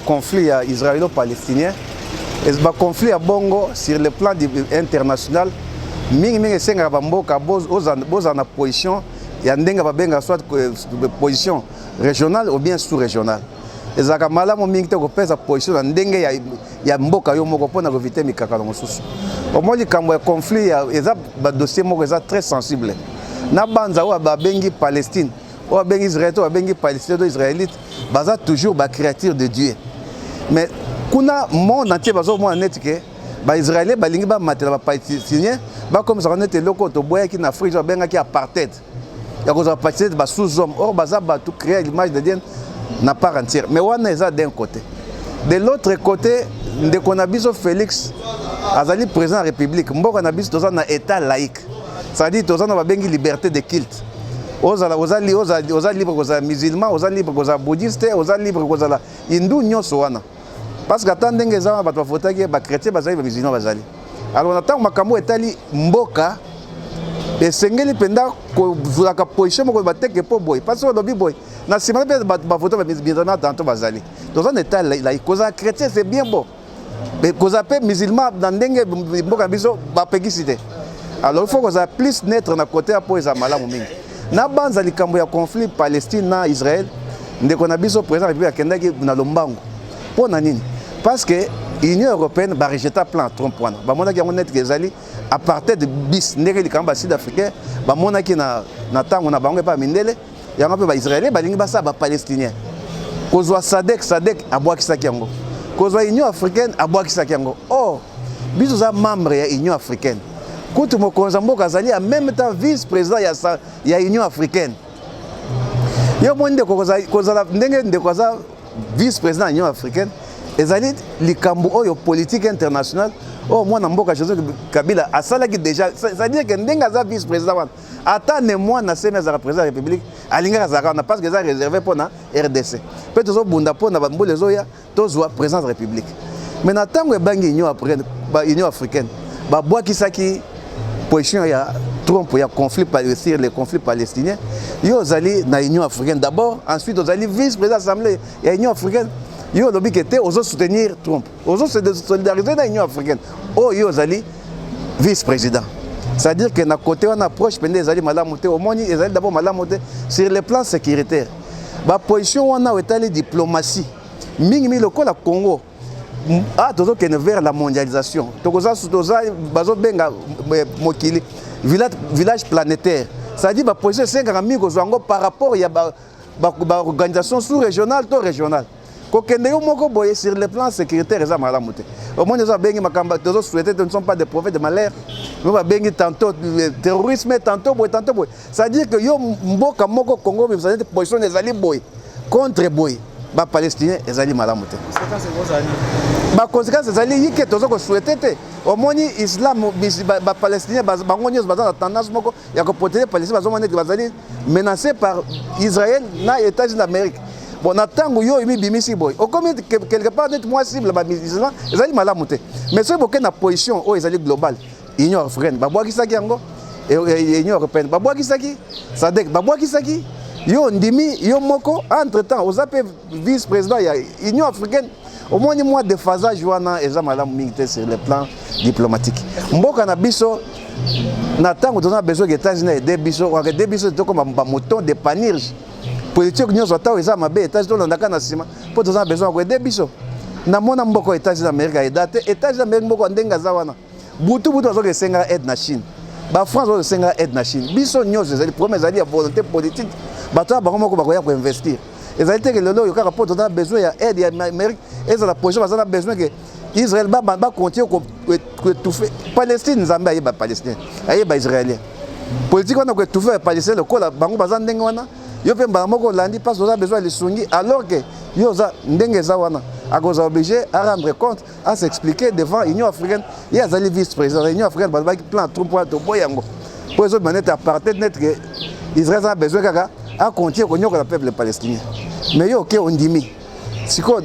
conflit israélo-palestinien. Et ce conflit à Bongo sur le plan international. Mingi senga bamboka boza na position ya ndenga babenga soit position régionale ou bien sous-régionale. Ezaka malamu mingi te ko pesa position na ndenge ya mboka yo moko pona ko vite mikaka mosusu. Omoni kambo ya conflit ya eza ba dossier moko eza très sensible. Na banza wa babengi Palestine, wa bengi Israël, wa bengi Palestine do israélite, baza toujours ba créature de Dieu. Mais kuna monde entier bazo mo net ke ba israélien balingi ba matela ba palestinien ba comme ça on était loko to boya ki na Afrique ba benga ki apartheid. Ya ko za palestinien ba sous-homme or baza ba tout créer l'image de Dieu na part entière. Mais wana eza d'un côté. De l'autre côté, de Konabiso Félix azali président de la République, mboka na biso toza na état laïque. Ça dit toza na bengi liberté de culte. Oza libre koza musulman, oza libre koza bouddhiste, oza libre koza la hindou nyonso wana. Parce que tant ndenge za ba vota ki ba chrétien bazali ba musulman bazali. Alors on attend makambo etali mboka et sengeli penda ko vulaka position moko ba teke po boy. Parce que lobi boy na sima ba vota ba musulman tanto bazali. Dans un état laïque, koza chrétien c'est bien beau. Mais koza pe musulman dans ndenge mboka biso ba pekisite. Alors il faut qu'on a plus naître na côté pour les amala mingi. Na banza likambo ya conflit Palestine na Israël, ndeko na biso président République akendaki na lombango. Pona nini? Parce que l'Union européenne va rejeter plan Trump wana. Ba mona ki net kezali à partir de bis ndenge likambo sud-africain, ba mona ki na tango na bango pa mindele, yango pe ba israélien ba lingi ba sa ba palestinien. Kozwa Sadek abwakisaki yango. Kozwa Union africaine abwakisaki yango. Oh, biso za membre ya Union africaine. Koutou mokonza mboka azali en même temps vice-président ya Union africaine. Yo monde kozala ndenge ndeko za vice-président ya Union africaine. Ezali likambo oyo politique internationale. Oh mwana mboka Joseph Kabila asalaki déjà, c'est-à-dire que ndenge za vice-président wana. Attends moi na sema za président de la République, alinga za na parce que ça réservé pour na RDC. Peut-être zo bunda pour na bambole zoya tozwa président de la République. Mais na tango e bangi Union africaine, ba bwakisaki position ya Trump ya conflit palestinien, les conflits palestiniens. Yo zali na Union africaine d'abord, ensuite zali vice-président de l'Assemblée ya Union africaine. Yo lobi que te ozo soutenir Trump. Ozo se solidariser na Union africaine. Oh yo zali vice-président. C'est-à-dire que na côté on approche pendant zali malamu te, au moins zali d'abord malamu te sur le plan sécuritaire. Ba position on a étalé diplomatie. Mingi lokola Congo. Ah, toujours que vers la mondialisation. Tokoza sutoza bazo benga mokili village planétaire. Ça dit ba position 5 amigos zango par rapport ya ba organisation sous-régionale to régionale. Kokende yo moko boye sur le plan sécuritaire eza malamu te. Au moins nous a bengi makamba tozo souhaiter ne sont pas des prophètes de malheur. Nous va bengi tantôt terrorisme tantôt boy. Ça dit que yo mboka moko Congo mais vous avez position des ali boy contre boy. Ba palestinien ezali malamu te. Ba conséquence ezali yike tozo ko souhaiter au moins islam ba palestinien bango nyos bazana tendance moko ya ko protéger palestinien bazomane bazali menacé par Israël na États-Unis d'Amérique. Bon natango yo imi bimisi boy. Au comme quelque part d'être moi cible ba musulman ezali malamu te. Mais ce boké na position o ezali globale. Union africaine ba bwakisaki yango et Union européenne ba bwakisaki Sadek ba bwakisaki yo ndimi yo moko entre temps aux appels vice-président ya Union africaine au moins mois de phasage wana eza malamu mingi sur le plan diplomatique. Mboka na biso na tango tona besoin États-Unis de biso to comme ba mouton de panurge politique nyonso ata eza mabe États-Unis to ndaka na sima po tona besoin ko de biso na mona mboko États-Unis d'Amérique edate États-Unis d'Amérique mboko ndenga za wana butu azoke senga aide na Chine ba France azoke senga aide na Chine biso nyonso ezali problème ezali ya volonté politique bato bango ko bakoya ko investir ezali te que lelo yo kaka poto na besoin ya aide ya Amérique ezala projet bazana besoin que Israël ba continuer ko étouffer Palestine nzambe ayeba palestinien ayeba israélien politique wana ko étouffer palestinien lokola bango bazana ndenge wana yo pe mbala moko landi parce que besoin de sungi alors que yo za ndenge za wana akoza obligé à rendre compte à s'expliquer devant l'Union africaine il y a zali vice-président l'Union africaine ba plan Trump to boyango pour les autres manette apartheid net que Israël a besoin kaka à continuer konyoka le peuple palestinien mais yo ke ondimi siko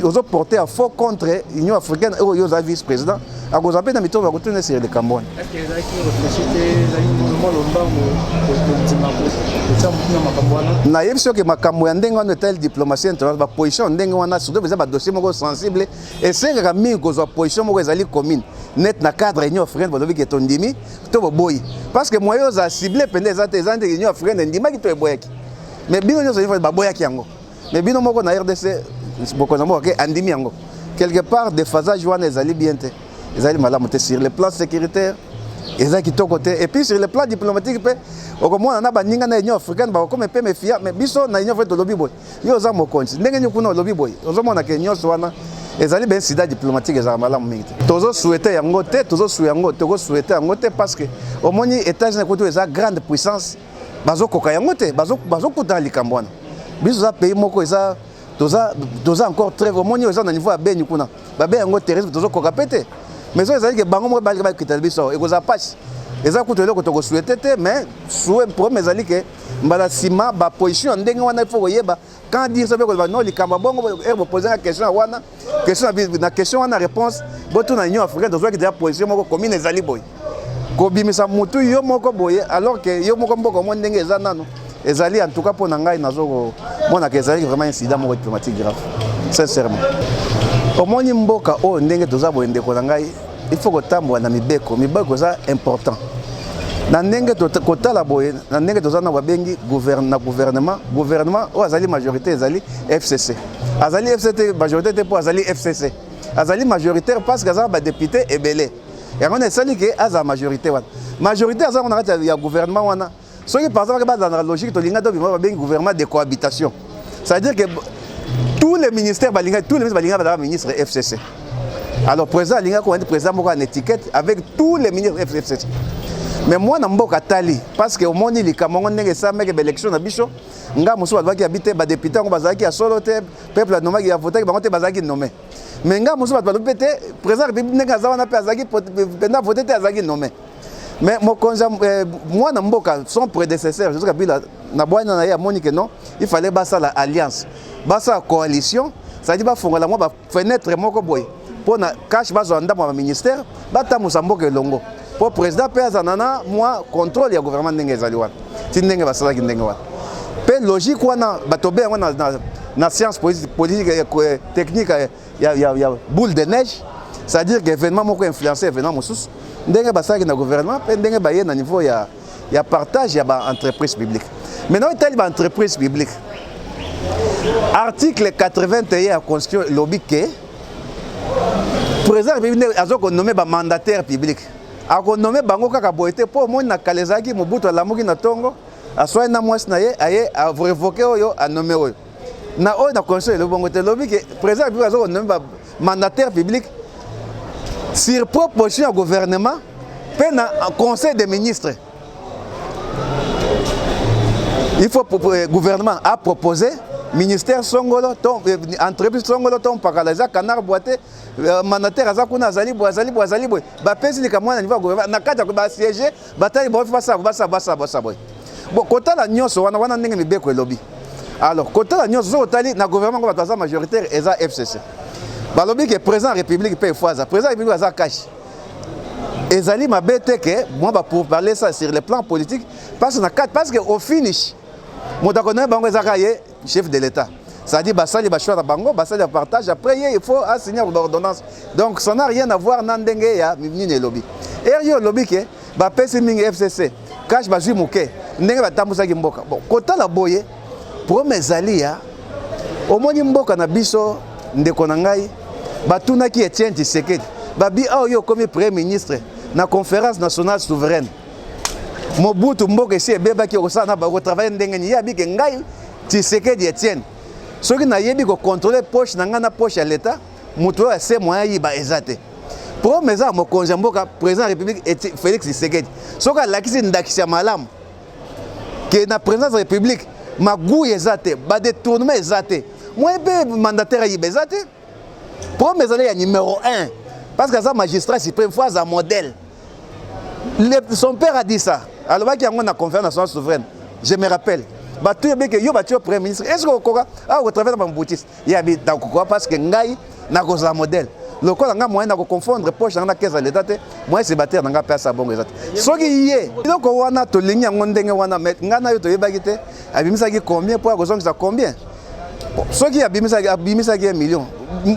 ozo porter à faux contre Union africaine et yo za vice-président a cause appel na mito va retourner sur le Cameroun. Est-ce que ça qui réfléchit la mouvement lombango pour na yebso que makambo ya ndenge wana telle diplomatie internationale ba position ndenge wana surtout ba dossier moko sensible et c'est que mi cause position moko ezali commune net na cadre Union africaine balobi ke tondimi to boy parce que moyo za ciblé pendant za Union africaine ndima ki to boyaki mais bino nyo zo ba boyaki yango mais bino moko na RDC boko na moko andimi yango quelque part des phasages wana ezali bien te ezali malamu te sur le plan sécuritaire ezali kitoko te et puis sur le plan diplomatique pe okomona na baninga na Union africaine ba comme pe mefia mais biso na Union africaine lobi boy yo za mokonzi ndenge nyukuna lobi boy ozomona ke nyonso wana ezali ben sida diplomatique ezala malamu mingi te tozo souhaiter yango te tozo souhaiter yango te parce que omoni États-Unis koto eza grande puissance bazokoka yango te bazokuta likambo wana biso za pays moko eza toza encore très omoni eza na niveau ya beni kuna babe yango terrorisme tozokoka pete mais so ezali ke bango moko bali bakita biso ekoza passe eza kuto eloko toko souhaiter te mais souhait problème ezali ke mbala sima ba position ndenge wana il faut koyeba quand dire ça veut que non likambo bongo poser la question wana question wana réponse boto na Union africaine doit que position moko commune ezali boy ko bimisa mutu yo moko boye alors que yo moko mboko mo ndenge eza nano ezali en tout cas pour ngai nazoko mona que ezali vraiment incident moko diplomatique grave sincèrement omoni mboka o ndenge toza boye ndeko na ngai il faut que tambo na mibeko za important na ndenge kotala boye na ndenge toza na babengi gouvernement o azali majorité ezali FCC azali FCC majorité te po azali FCC azali majoritaire parce que azali ba député ebele yango na sali ke aza majorité wana majorité azali on arrête ya gouvernement wana soki par exemple dans la logique to linga to bima babengi gouvernement de cohabitation ça veut dire que tous les ministères balinga ba ministre FCC alors président linga ko président moko en étiquette avec tous les ministres FCC. Mais moi, je suis tali parce que au monde, il y a des élections na biso. Nga musu badwaki habité ba député ngo bazaki ya solo te peuple a nommé ya voter ba ngote bazaki nommé. Mais nga musu badwaki pété président république nga zawana pe azaki pendant voter te azaki nommé. Mais moi na mboka son prédécesseur Joseph Kabila na bwana na ya moni que non, il fallait basa la alliance, basa la coalition, ça dit ba fongola moi ba fenêtre moko boy. Pour na cash bazo ndamo ba ministère, ba tamusa mboka longo. Pour président Péazanana, moi, contrôle le gouvernement de Ngezaliwan. Si Ndenge va s'en aller, pe logique wana batobe wana na science politique technique il y a boule de neige, c'est-à-dire que événement moko influencer événement moussous. Ndenge ba s'en na gouvernement, pe Ndenge ba na niveau il y a partage ya ba entreprise publique. Maintenant tel ba entreprise publique. Article 81 a constitution lobby que président a nommé ba mandataire public. A nommé bango kaka boité pour moi na kalezaki mobutu alamuki na tongo aswa na mwasi na ye aye a révoquer oyo a nommé oyo na oyo na conseil le bongo te lobi que président bi azo nommé ba mandataire public sur proposition du gouvernement pe na conseil des ministres. Il faut le gouvernement a proposé ministère songolo ton entreprise songolo ton pakalaza canard boité mandataire azakuna azali boy ba pesi likamwa na niveau gouvernement na kata ko ba siéger bataille bo fa basa boy bon kota la nyonso wana ndenge mibeko lobby alors kota la nyonso otali na gouvernement ko bataza majoritaire eza FCC ba lobby que président république pe foaza président république aza cash ezali mabete que moi ba pour parler ça sur le plan politique parce que au finish motakona bango ezaka ye chef de l'État. Ça dit basali bachwa na bango, basali partage après il faut assigner l'ordonnance. Donc ça n'a rien à voir nandenge ya mini lobby. Et yo lobby ke ba pesi mingi FCC, cash bazui muke, ndenge batambusa ki mboka. Bon, kota la boye pour mezali ya omoni mboka na biso ndeko na ngai batuna ki Etienne Tshisekedi. Babi yo comme premier ministre na conférence nationale souveraine. Mobutu mboka esi ebeba ki osana ba travailler ndenge ni ya bi ke ngai Tshisekedi Etienne. Ce qui n'a pas contrôler poche na poche à l'État, mutu a ses moyens yi ba ezate. Pour mes amis konjamboka président de la République Félix Tshisekedi. Ce qui a lakisi ndakisi malam que na président de la République magou ezate, ba détournement ezate. Moi be mandataire yi bezate. Pour mes amis numéro 1 parce que ça magistrat suprême fois un modèle. Son père a dit ça. Alors qu'il y a une conférence nationale souveraine. Je me rappelle. bato yebeke yo batio premier ministre est-ce que okoka au travers de Mobutis ya bi ta kokoka parce que ngai na koza modèle lokola nga moyen na ko confondre poche na caisse à l'état te moi c'est batteur na nga pesa bongo ezate soki ye loko wana to lingi yango ndenge wana mais nga na yo to yebaki te abimisa ki combien pour kozongisa combien soki abimisa ki 1 million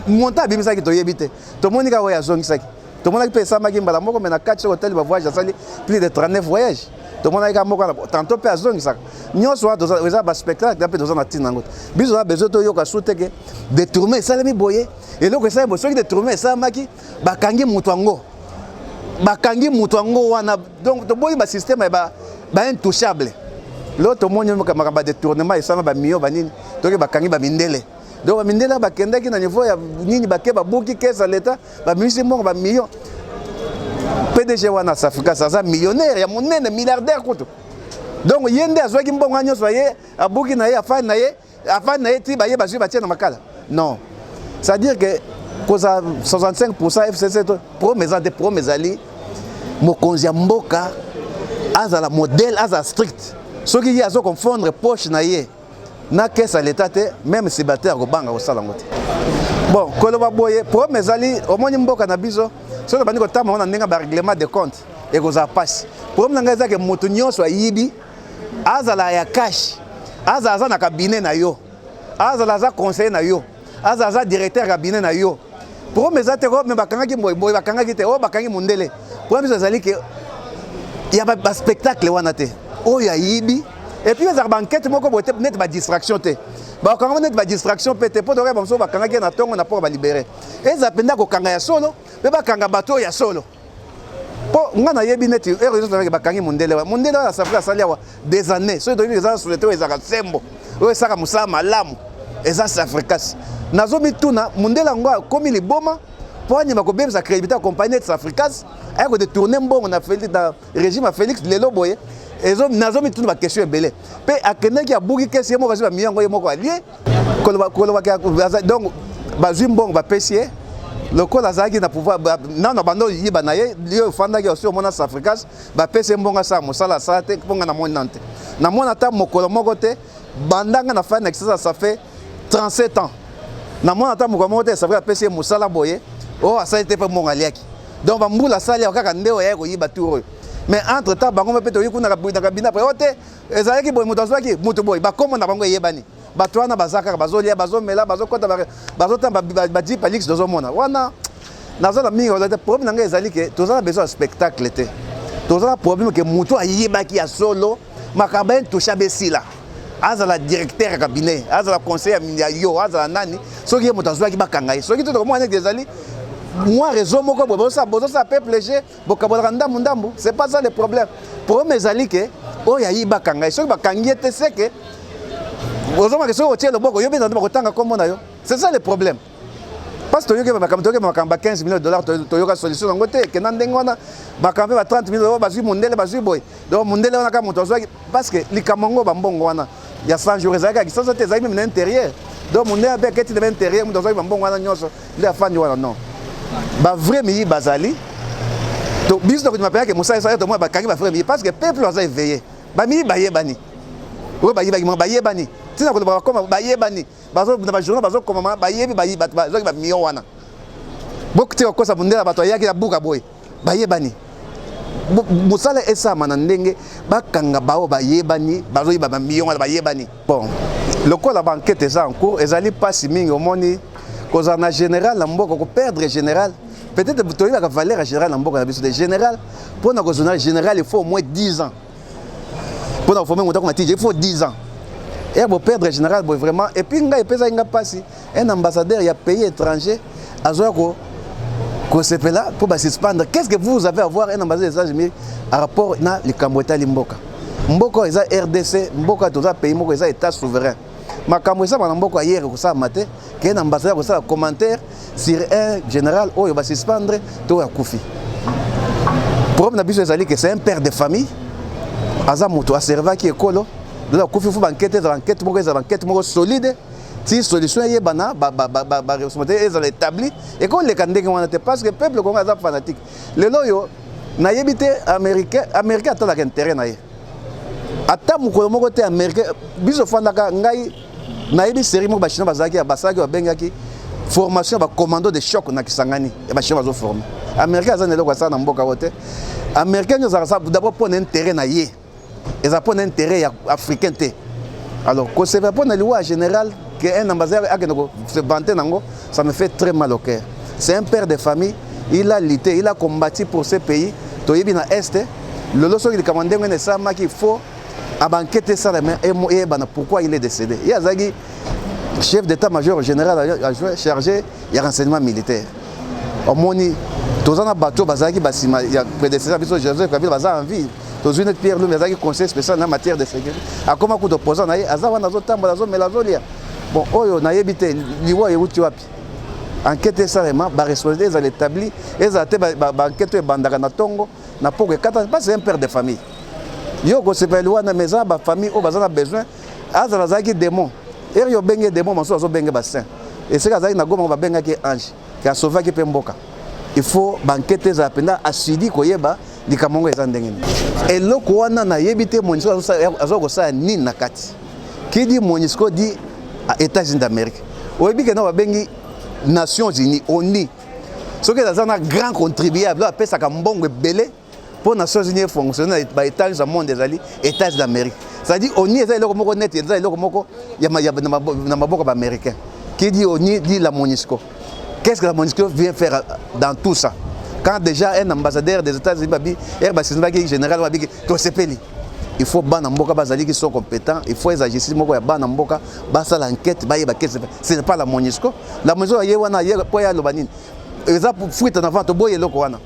monta abimisa ki to yebite to monika oya zongisa ki to monaki pesa maki mbala moko mais na 4 hôtel ba voyage asali plus de 39 voyages to monaki moko tantôt pe azongisa nyonso wa doza eza ba spectacle pe doza na tina ngoto biso na besoin to yoka souteke détourner ça mi boye et loko ça bo soki détourner ça maki bakangi mutu ango wana donc to boyi ba système ba intouchable l'autre monde makamba détournement et ça ba mio ba nini to ke bakangi ba mindele donc ba mindele ba kendaki na niveau ya nini ba ke ba buki caisse à l'état ba misi mo ba million PDG wana Africa ça millionnaire ya monene milliardaire kuto donc yende azwaki mbongo nyonso ye abuki na ye afani na ye ti ba ye bazwi batie na makala non c'est à dire que koza 65% FCC promesse ali mokonzi ya mboka azala modèle azala strict soki ye azo confondre poche na ye na caisse à l'état te même si bater ko banga ko sala ngote bon koloba boye promesse ali omoni mboka na biso soki bandi ko tama na ndenga ba règlement de compte et koza passe problème nga ezake moto nyonso ayibi azala ya cash azala na cabinet na yo azala za conseiller na yo azala directeur cabinet na yo promesse te ko me bakangaki boye bakangaki te o bakangi mundele promesse ezali ke ya ba spectacle wana te oyo ayibi et puis ezaka banquête moko boye net ba distraction te bakanga net ba distraction pe te po dore bamso bakangaki na tongo na po ba libérer eza penda ko kanga ya solo be bakanga bato ya solo po ngana yebi net réseau avec bakangi mundele na safra salia wa des années so de les société ezaka sembo o saka musala malamu eza Africas nazo mituna mundele ngo komi liboma po anyima ko bemza crédibilité compagnie de Africas ay ko détourner mbongo na Félix da régime Félix lelo boye ezo nazo mituna ba question ebele pe akeneki abuki kesi mo kasi ba miyongo yemoko allié koloba donc bazwi mbongo ba pesier lokola azaki na pouvoir nano bando yiba na ye yo fandaki aussi omona Africas ba pese mbonga sa mosala sa te ponga na mona nante na mona ta mokolo moko te bandanga na fa na ça fait 37 ans na mona ta mokolo moko te ça va pese mosala boye o asali te pe mbonga liaki donc ba mbula sali kaka ndeo ya ko yiba tour mais entre temps bango pe to yikuna ka buida kabina après ote ezalaki boye muto azwaki muto boye ba komo na bango yebani bato wana bazaka bazolia bazomela bazokota bazotamba badi palix dozomona wana nazala mingi ozala problème nanga ezali ke tozala besoin de spectacle te tozala problème ke muto ayebaki ya solo makaba intoucha besila azala directeur ya cabinet azala conseiller ya yo azala nani soki ye muto azwaki bakanga ye soki to komona ke ezali moi réseau moko boza peuple léger bokabola ndambu c'est pas ça le problème problème ezali ke oya yibakanga ye soki bakangi te seke c'est ça le problème. Parce que tu as 15 millions de dollars, tu as solution dans le côté, tu as 30 millions de dollars, parce que les Camongo, il y a 100 jours, il y a même l'intérieur. Donc, mon intérieur, il y a non. Vrai, mais Bazali, parce que le peuple a éveillé. tina ko ba koma bayebani bazo na journal bazo koma bayebi bazo ba miyo wana bokti ko sa bundela bato yaki ya buka boy bayebani musala esa mana ndenge bakanga bawo bayebani bazo yiba ba miyo wana bayebani bon lokola banquette za en cours ezali pasi mingi omoni koza na général na mboko ko perdre général peut-être to yiba ka valeur général na mboko na biso de général pour na ko général il faut au moins 10 ans pour na former monta ko il faut 10 ans. Et pour perdre général, vraiment. Et puis, il passe un ambassadeur, il y a pays étranger, à Zoako, là pour suspendre. Qu'est-ce que vous avez à voir un ambassadeur des États-Unis à rapport à le Cambodge Mboka? Mboka est RDC, Mboka est un pays, Mboka est un État souverain. Ma Cambodge, Mboka hier, ça matin, qu'un ambassadeur a un commentaire sur un général, oh, il va suspendre, tout à Koufi. Le problème, c'est un père de famille, Azamuto, Aserva qui est colo. Donc, il faut enquête solide. Si la solution est responsabilité est établie, et quand les candidats parce que le peuple est fanatique. Les loyaux, les américains ont intérêt. ata mokolo moko te américain biso fandaka ngai nayebi série moko bachinois bazalaki babengaki formation ba commando de choc na Kisangani et bachinois bazo former américain aza neloko asala na mboka ote américain nous a d'abord pour intérêt na ye ils pour intérêt africain te alors que c'est pour na loi général que un ambassadeur a se vanter nango ça me fait très mal au cœur c'est un père de famille il a lutté il a combattu pour ce pays toyebi na est le loso qui commandé ngene sama qu'il faut abanqueter ça et pourquoi il est décédé il y a zagi chef d'état-major général chargé il y a renseignement militaire au moni tozana bateau bazaki basima il y a prédécesseur biso Joseph Kabila baza en vie tozune Pierre Lumbi bazaki conseil spécial en matière de sécurité akoma ku d'opposant na ye azawa nazo tambola zo melazolia bon oyo na yebite liwa yeuti wapi enquête salema ba responsabilité za établi ezate ba enquête bandaka na tongo na poko kata pas c'est un père de famille yo ko sepeli wana maison ba famille o bazana besoin azala zaki démon et yo benge démon maso zo benge ba saint et c'est kazaki na goma ba benga ki ange qui a sauvé qui pemboka il faut banquete za penda asidi koyeba likamongo eza ndengeni eloko wana na yebite monisco azoko sa nini na kati qui dit monisco dit États-Unis d'Amérique oyebi ke na ba bengi Nations Unies ONU ce que ça na grand contribuable apesa ka mbongo belé pour Nations Unies fonctionner ba États du monde des alliés États d'Amérique ça dit ONU eza eloko moko net eza eloko moko ya na maboko ba américain qui dit ONU dit la MONUSCO. Qu'est-ce que la MONUSCO vient faire dans tout ça? Quand déjà un ambassadeur des États-Unis général il faut ban mboka bazali qui sont compétents, il faut les agir moko ya ban mboka basa l'enquête ba yeba ce n'est pas la MONUSCO. La MONUSCO yewana ye po ya lobanine. Eza fuite en avant to boye loko wana.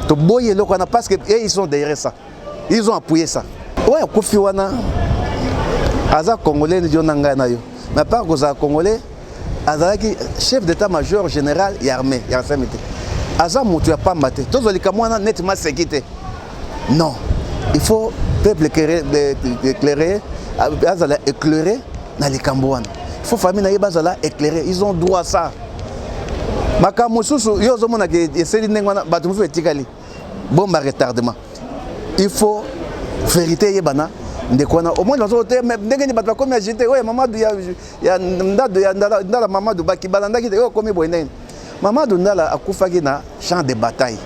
To boye loko wana parce que ils sont derrière ça. Ils ont appuyé ça. Ouais, Kofi wana aza congolais ni jonanga na yo. Mais pas que ça congolais azalaki chef d'état-major général et armée ya samité aza mutu ya pamba te tozolika mwana nettement sécurité non il faut peuple éclairé azala éclairé na likambo wana il faut famille na ye bazala éclairé ils ont droit à ça makambo susu yo zomona ke eseli ndengwana batu musu etikali bomba retardement il faut vérité yebana ndekwana au moins nazo te ndenge ni bato bakomi agité oye Mamadou ya ndado ya ndala Mamadou baki balandaki te komi boyene Mamadou ndala akufaki na champ de bataille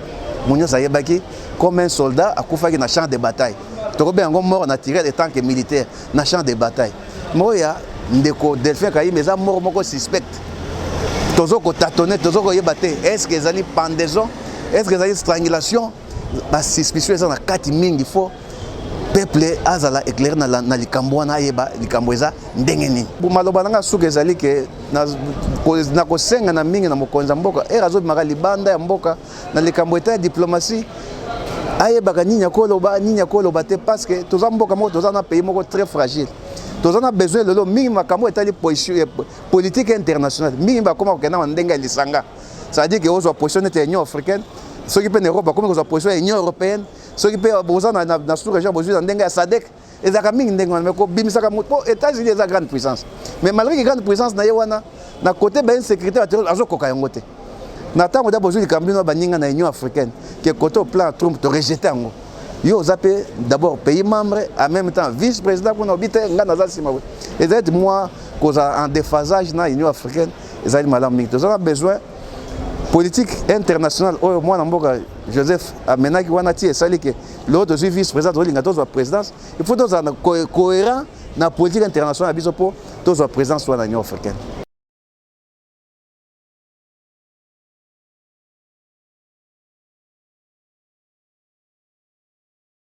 munyo sayebaki comme un soldat akufaki na champ de bataille tokobe yango mort naturel en tant que militaire na champ de bataille moya ndeko Delphin Kayimba eza mort moko suspect tozoko tâtonner tozoko yebate est-ce que ezali pendaison est-ce que ezali strangulation ba suspicion eza na kati mingi faut peuple azala éclairé na likambo wana ayeba likambo eza ndenge nini maloba nanga suka ezali ke na kosenga na mingi na mokonza mboka azobimaka libanda ya mboka na likambo eta ya diplomatie ayebaka nini ya koloba te parce que toza mboka moko toza na pays moko très fragile toza na besoin lelo mingi makambo etali politique internationale mingi bakoma kokenda na ndenge ya lisanga ça veut dire que ozwa position nete ya Union africaine soki mpe na Europe bakomi kozwa position ya Union européenne ceux qui peuvent boza na sous-région bozu dans ndenge ya SADC ezaka mingi ndenge wana ko bimisaka moto États-Unis eza grande puissance mais malgré que grande puissance na ye wana na côté ben sécurité azokoka yango te na tango da bozu likambino baninga na Union africaine que côté au plan Trump to rejeter yango yo zape d'abord pays membre en même temps vice-président pour obite ngana za sima we ezait moi cause en déphasage na Union africaine ezali malamu mingi tozana besoin politique internationale au moins mboka Joseph amenaki wana ti esali ke l'autre vice-président de la présidence il faut être cohérent na politique internationale biso po tozwa présidence wana Union africaine.